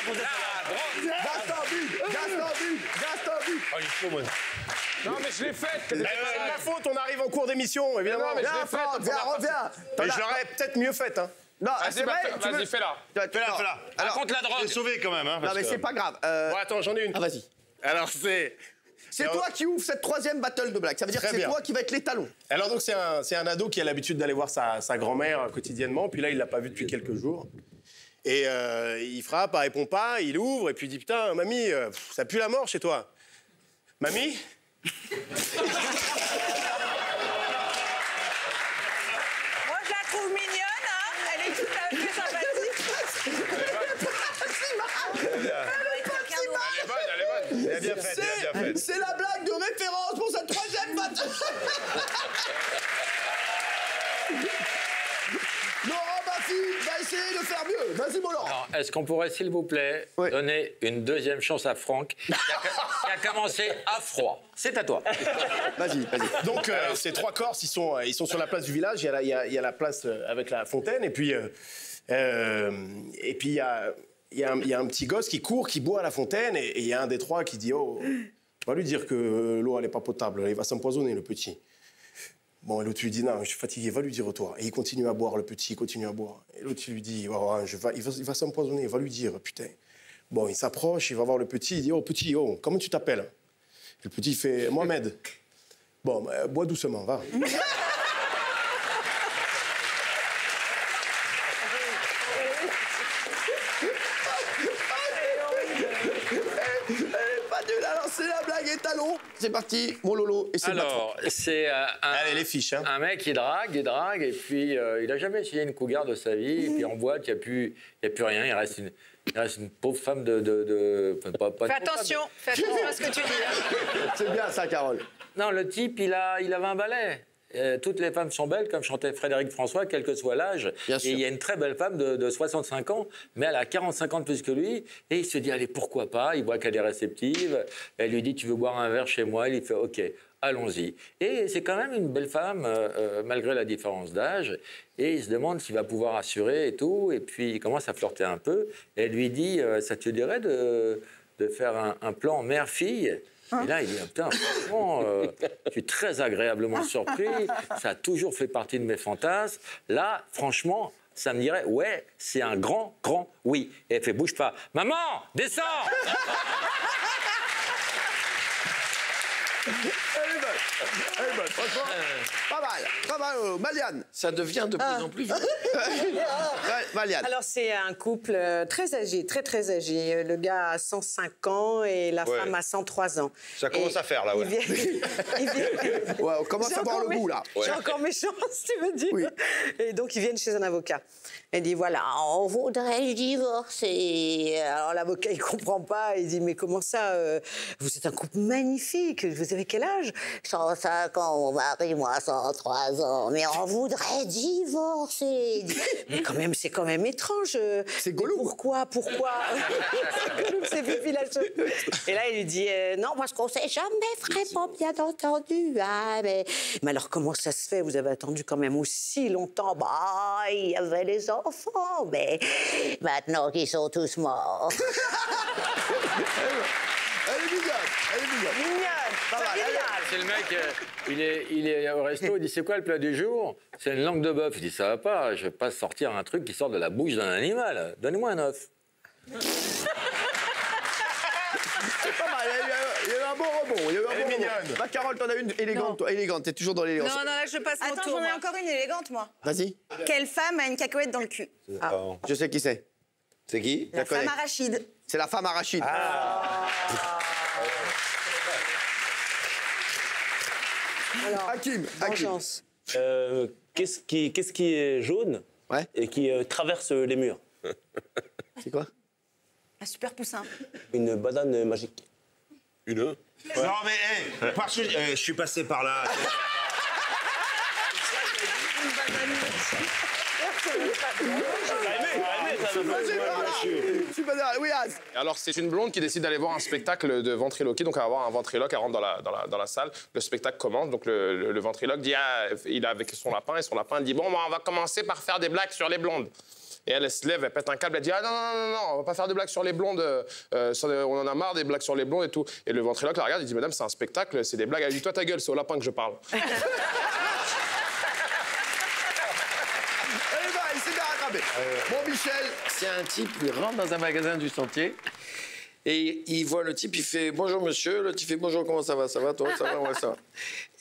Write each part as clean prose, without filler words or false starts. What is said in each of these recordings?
Gaston Bide. Oh, il est chaud, moi. Non, mais je l'ai faite. C'est de ma faute, on arrive en cours d'émission, évidemment. Mais non, mais je l'ai faite. Viens, reviens. Mais je l'aurais peut-être mieux faite, hein. Non, c'est vrai. Vas-y, fais-la. Fais-la. Raconte la drogue. T'es sauvé quand même, hein. Non, mais c'est pas grave. Bon, attends, j'en ai une. Ah, vas-y. Alors, c'est toi qui ouvre cette troisième battle de blagues. Ça veut dire que c'est toi qui va être l'étalon. Alors, donc, c'est un ado qui a l'habitude d'aller voir sa grand-mère quotidiennement. Puis là, il l'a pas vue depuis quelques jours. Et il frappe, elle répond pas, il ouvre, et puis il dit, putain, mamie, ça pue la mort chez toi. Mamie? Moi, je la trouve mignonne, hein. Elle est tout à fait sympathique. Elle est bonne. Elle est bien faite, elle est bien faite. C'est la blague de référence pour cette troisième battle. Laurent Baffy va essayer de faire mieux. Vas-y, mon Laurent. Alors, est-ce qu'on pourrait, s'il vous plaît, donner une deuxième chance à Franck, qui a commencé à froid? C'est à toi. Vas-y. Donc, ces trois Corses, ils sont sur la place du village. Il y a la place avec la fontaine. Et puis, il y a un petit gosse qui court, qui boit à la fontaine. Et il y a un des trois qui dit, oh, va lui dire que l'eau, elle n'est pas potable. Il va s'empoisonner, le petit. Bon, et l'autre lui dit, non, je suis fatigué, va lui dire toi. Et il continue à boire, le petit, il continue à boire. Et l'autre lui dit, oh, il va s'empoisonner, va lui dire, putain. Bon, il s'approche, il va voir le petit, il dit, oh, petit, oh, comment tu t'appelles? Et le petit, il fait, Mohamed. Bon, bah, bois doucement, va. C'est la blague étalon. C'est parti, mon Lolo. Et c'est alors, c'est allez, les fiches, hein. Un mec qui drague, et puis il n'a jamais essayé une cougar de sa vie. Et puis en boîte, il n'y a plus rien. Il reste une pauvre femme de Fais attention à ce que tu dis. Hein. C'est bien ça, Carole. Non, le type, il avait un balai. Toutes les femmes sont belles, comme chantait Frédéric François, quel que soit l'âge. Et il y a une très belle femme de 65 ans, mais elle a 45 ans de plus que lui. Et il se dit, allez, pourquoi pas? Il voit qu'elle est réceptive. Elle lui dit, tu veux boire un verre chez moi? Il fait, OK, allons-y. Et c'est quand même une belle femme, malgré la différence d'âge. Et il se demande s'il va pouvoir assurer et tout. Et puis, il commence à flirter un peu. Et elle lui dit, ça te dirait de faire un plan mère-fille? Et là, il dit, putain, franchement, je suis très agréablement surpris. Ça a toujours fait partie de mes fantasmes. Là, franchement, ça me dirait, ouais, c'est un grand oui. Et elle fait, bouge pas. Maman, descends. Elle est bonne, franchement. Pas mal, Maliane. Ça devient de plus en plus vite. Maliane. Alors, c'est un couple très âgé, très âgé. Le gars a 105 ans et la femme a 103 ans. Ça commence à faire, là, ouais. Ouais, on commence à voir le goût, là. J'ai encore mes chances, tu veux dire. Oui. Et donc, ils viennent chez un avocat. Elle dit, voilà, on voudrait divorcer. Alors, l'avocat, il comprend pas. Il dit, mais comment ça vous êtes un couple magnifique. Vous avez quel âge? 105 ans, mon mari, moi, 103 ans. Mais on voudrait divorcer. Mais quand même, c'est quand même étrange. C'est Gollum. Pourquoi C'est Gollum, c'est Fifi la chauve. Et là, il lui dit, non, Parce qu'on s'est jamais vraiment bien entendu. Hein, mais alors, comment ça se fait? Vous avez attendu quand même aussi longtemps. bah, il y avait les enfants, mais maintenant qu'ils sont tous morts. Elle est mignonne. C'est le mec, il est au resto, il dit, c'est quoi le plat du jour? C'est une langue de bœuf. Il dit, ça va pas, je vais pas sortir un truc qui sort de la bouche d'un animal. Donnez-moi un œuf. C'est pas mal, il y a eu un bon rebond. Elle est mignonne. Bah, Carole, t'en as une élégante, toi. Élégante, t'es toujours dans l'élégance. Non, là, je passe mon tour. Attends, j'en ai encore une élégante, moi. Vas-y. Quelle femme a une cacahuète dans le cul? Je sais qui c'est. C'est qui? La femme arachide. C'est la femme arachide. Alors, Hakim. vengeance. Qu'est-ce qui est jaune et qui traverse les murs? C'est quoi? Un super poussin. Une banane magique. Une? Non, mais, parce que je suis passé par là. Oui, Az. Alors, c'est une blonde qui décide d'aller voir un spectacle de ventriloquie. Donc, elle va voir un ventriloque, elle rentre dans la salle. Le spectacle commence. Donc, le ventriloque dit, il est avec son lapin. Et son lapin dit, bon, on va commencer par faire des blagues sur les blondes. Et elle se lève, elle pète un câble, elle dit ah non, on va pas faire de blagues sur les blondes, on en a marre des blagues sur les blondes et tout. Et le ventriloque la regarde, il dit madame c'est un spectacle, c'est des blagues. Elle dit toi ta gueule, c'est au lapin que je parle. Eh ben, il s'est bien rattrapé. Bon, Michel. C'est un type qui rentre dans un magasin du Sentier et il voit le type, il fait bonjour monsieur, le type fait bonjour, comment ça va, toi, ça va, ouais, ça va.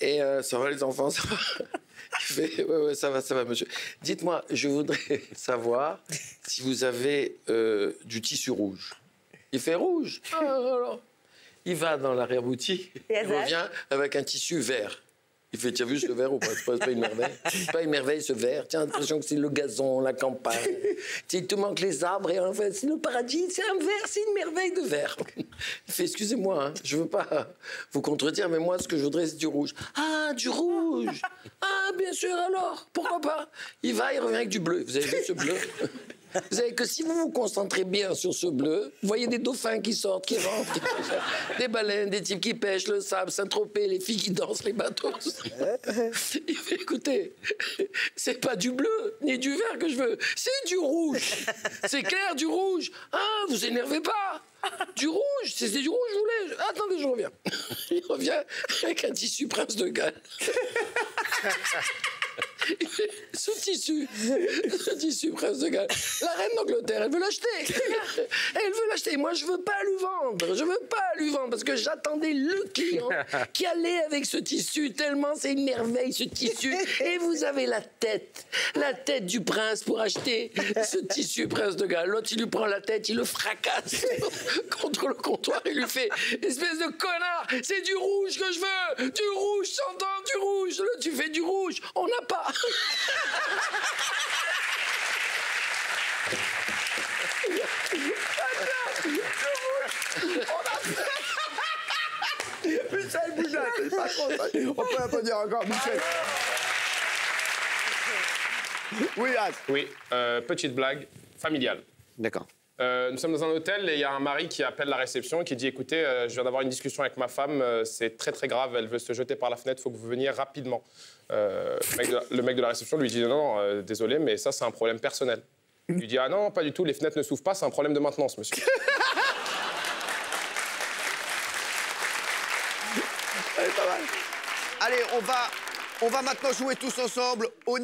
Et ça va les enfants, ça va. Il fait ouais, ça va monsieur. Dites-moi, je voudrais savoir si vous avez du tissu rouge. Il fait rouge. Ah, alors. Il va dans l'arrière-boutique, il revient avec un tissu vert. Il fait, tu as vu ce verre ou pas? C'est pas une merveille. C'est pas une merveille, ce verre. Tu as l'impression que c'est le gazon, la campagne. Il te manque les arbres et en fait, c'est le paradis. C'est un verre, c'est une merveille de verre. Il fait, excusez-moi, hein, je veux pas vous contredire, mais moi, ce que je voudrais, c'est du rouge. Ah, du rouge. Ah, bien sûr, alors, pourquoi pas? Il va, il revient avec du bleu. Vous avez vu ce bleu? Vous savez que si vous vous concentrez bien sur ce bleu, vous voyez des dauphins qui sortent, qui rentrent, des baleines, des types qui pêchent, le sable, Saint-Tropez, les filles qui dansent, les bateaux. Il fait, écoutez, c'est pas du bleu ni du vert que je veux, c'est du rouge. C'est clair, du rouge. Ah, vous énervez pas. Du rouge, c'est du rouge, je voulais. Attendez, je reviens. Il revient avec un tissu Prince de Galles. Ce tissu Prince de Galles, la reine d'Angleterre, elle veut l'acheter. Elle veut l'acheter. Moi, je veux pas lui vendre. Je veux pas lui vendre parce que j'attendais le client qui allait avec ce tissu tellement c'est une merveille ce tissu. Et vous avez la tête du prince pour acheter ce tissu Prince de Galles. L'autre, il lui prend la tête, il le fracasse contre le comptoir. Il lui fait espèce de connard. C'est du rouge que je veux. Du rouge, s'entend, du rouge. Là, tu fais du rouge. On n'a pas. Michel Bougnat, c'est pas trop ça. On peut applaudir encore, Michel. Oui, As. Oui, petite blague familiale. D'accord. Nous sommes dans un hôtel et il y a un mari qui appelle la réception et qui dit écoutez, je viens d'avoir une discussion avec ma femme, c'est très très grave, elle veut se jeter par la fenêtre, il faut que vous veniez rapidement. Le mec de la réception lui dit non, désolé, mais ça c'est un problème personnel. Il lui dit ah non, pas du tout, les fenêtres ne s'ouvrent pas, c'est un problème de maintenance, monsieur. Allez, on va maintenant jouer tous ensemble au